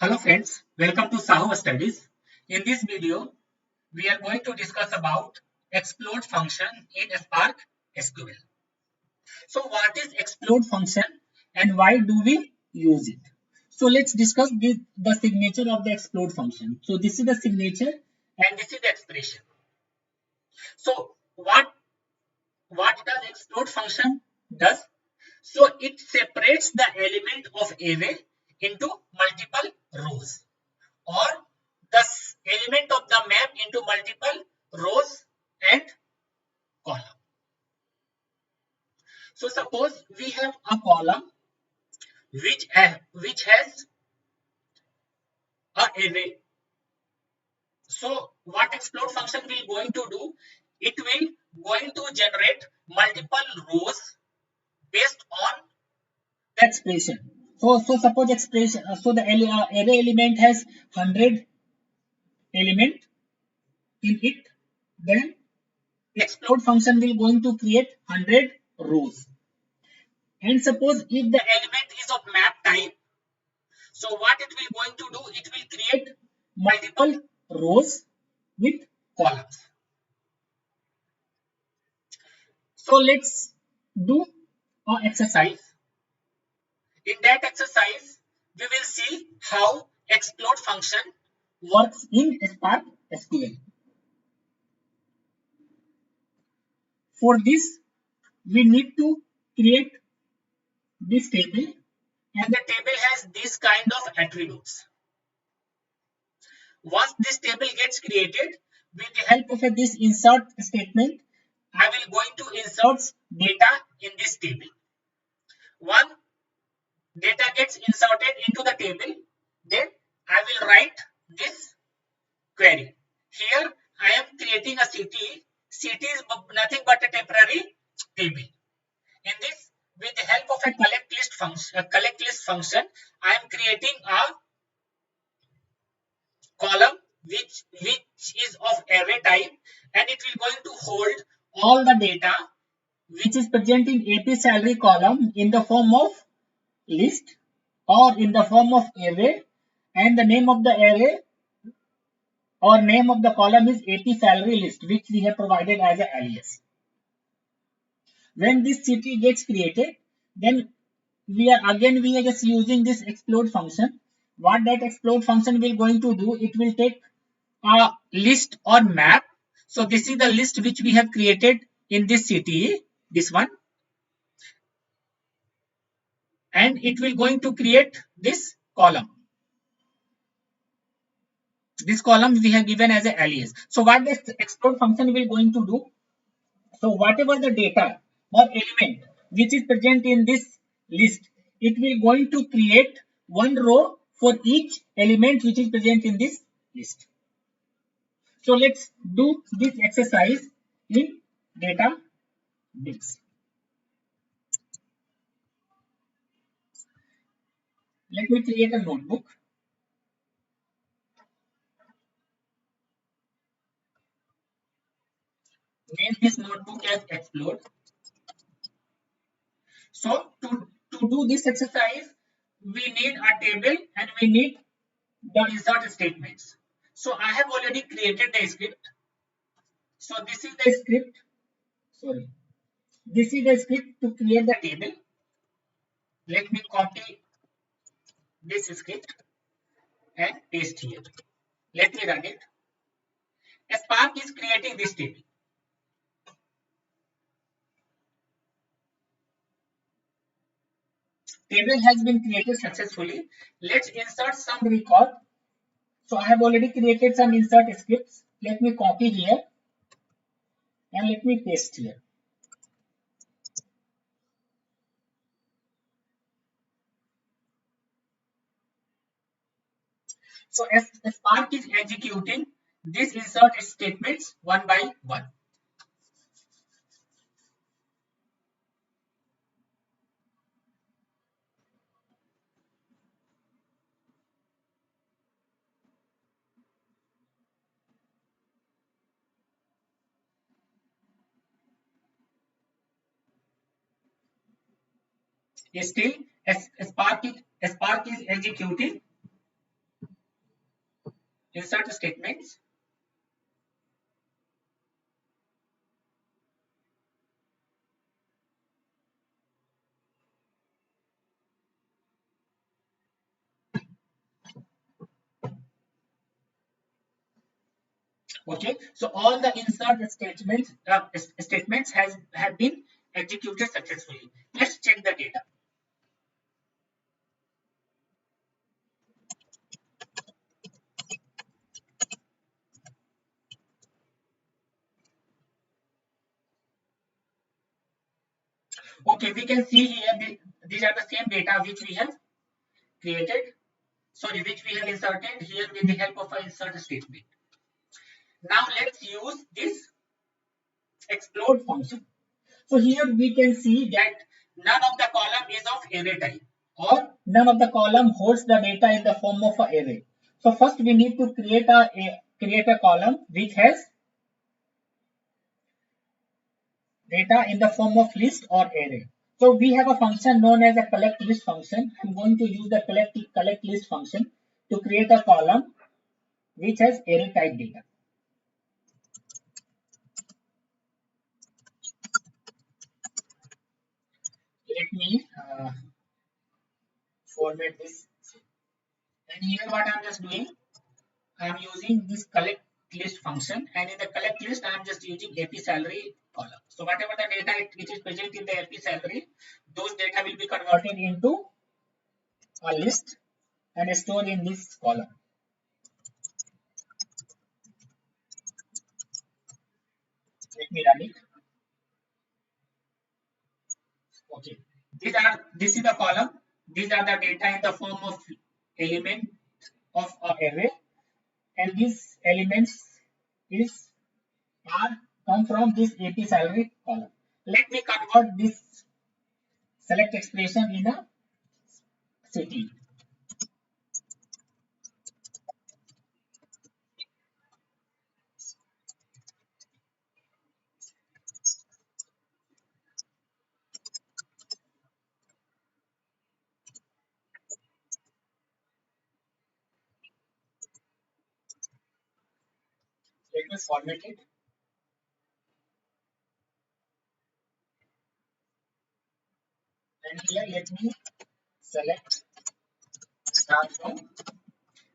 Hello friends, welcome to SahuStudies. In this video, we are going to discuss about explode function in Spark SQL. So what is explode function and why do we use it? So let's discuss the signature of the explode function. So this is the signature and this is the expression. So what does explode function does? So it separates the element of array into multiple rows, or the element of the map into multiple rows and column. So suppose we have a column which has a array. So what explode function will going to do? It will going to generate multiple rows based on the expression. So suppose expression. So the array element has 100 element in it. Then explode function will going to create 100 rows. And suppose if the element is of map type, so what it will going to do? It will create multiple rows with columns. So let's do an exercise. In that exercise, we will see how explode function works in Spark SQL. For this, we need to create this table, and the table has this kind of attributes. Once this table gets created, with the help of this insert statement, I will going to insert data in this table. One data gets inserted into the table, then I will write this query. Here I am creating a city. City is nothing but a temporary table. In this, with the help of a collect list function, I am creating a column which is of array type, and it will going to hold all the data which is present in AP salary column in the form of list or in the form of array, and the name of the array or name of the column is AP salary list, which we have provided as an alias. When this city gets created, then we are just using this explode function. What that explode function will going to do, it will take a list or map. So this is the list which we have created in this city, this one, and it will going to create this column. This column we have given as an alias. So what this explode function will going to do? So whatever the data or element which is present in this list, it will going to create one row for each element which is present in this list. So let's do this exercise in Databricks. Let me create a notebook. Name this notebook as explode. So to do this exercise, we need a table and we need the insert statements. So I have already created the script. So this is the script. Sorry. This is the script to create the table. Let me copy this script and paste here. Let me run it. Spark is creating this table. Table has been created successfully. Let's insert some record. So I have already created some insert scripts. Let me copy here and let me paste here. So as Spark is executing this insert statements one by one. Still, Spark is executing insert statements. Okay, so all the insert statements have been executed successfully. Let's check the data. Okay, we can see here these are the same data which we have created, sorry, which we have inserted here with the help of an insert statement. Now let's use this explode function. So here we can see that none of the column is of array type, or none of the column holds the data in the form of an array. So first we need to create a column which has data in the form of list or array. So we have a function known as a collect list function. I'm going to use the collect list function to create a column which has array type data. Let me format this. And here what I'm just doing, I'm using this collect list function, and in the collect list I'm just using AP salary column. So whatever the data which is present in the AP salary, those data will be converted into a list and stored in this column. Let me run it. Okay, this is the column. These are the data in the form of element of a array, and these elements is are come from this AP salary column. Let me convert this select expression in a city. Let me format it. And here let me select start from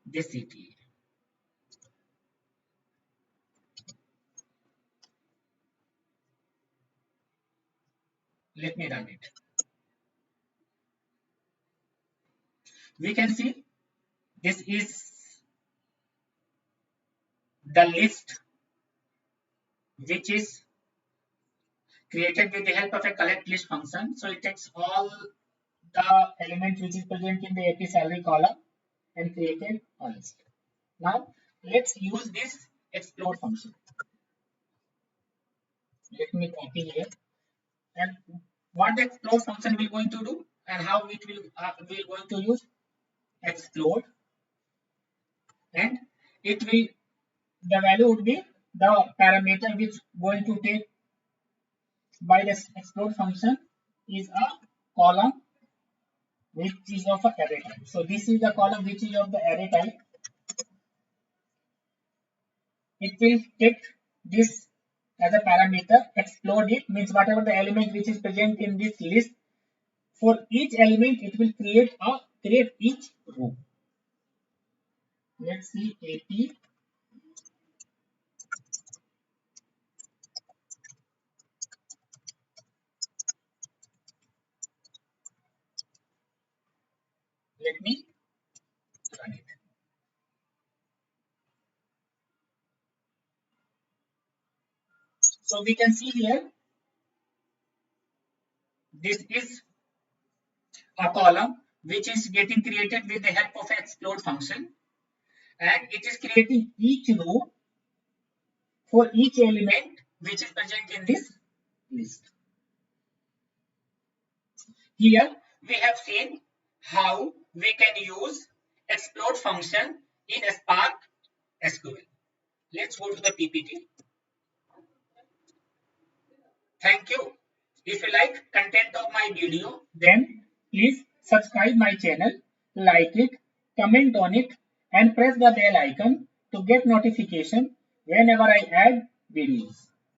this city. Let me run it. We can see this is the list which is created with the help of a collect list function. So it takes all the elements which is present in the AP salary column and created a list. Now let's use this explode function. Let me copy here. And what the explode function will going to do and how it will we are going to use explode, and it will the value would be the parameter which going to take by this explode function is a column which is of a array type. So this is the column which is of the array type. It will take this as a parameter, explode it means whatever the element which is present in this list, for each element it will create each row. Let's see AP. Let me run it. So we can see here this is a column which is getting created with the help of explode function, and it is creating each row for each element which is present in this list. Here we have seen how we can use explode function in Spark SQL. Let's go to the PPT. Thank you. If you like content of my video, then please subscribe my channel, like it, comment on it, and press the bell icon to get notification whenever I add videos.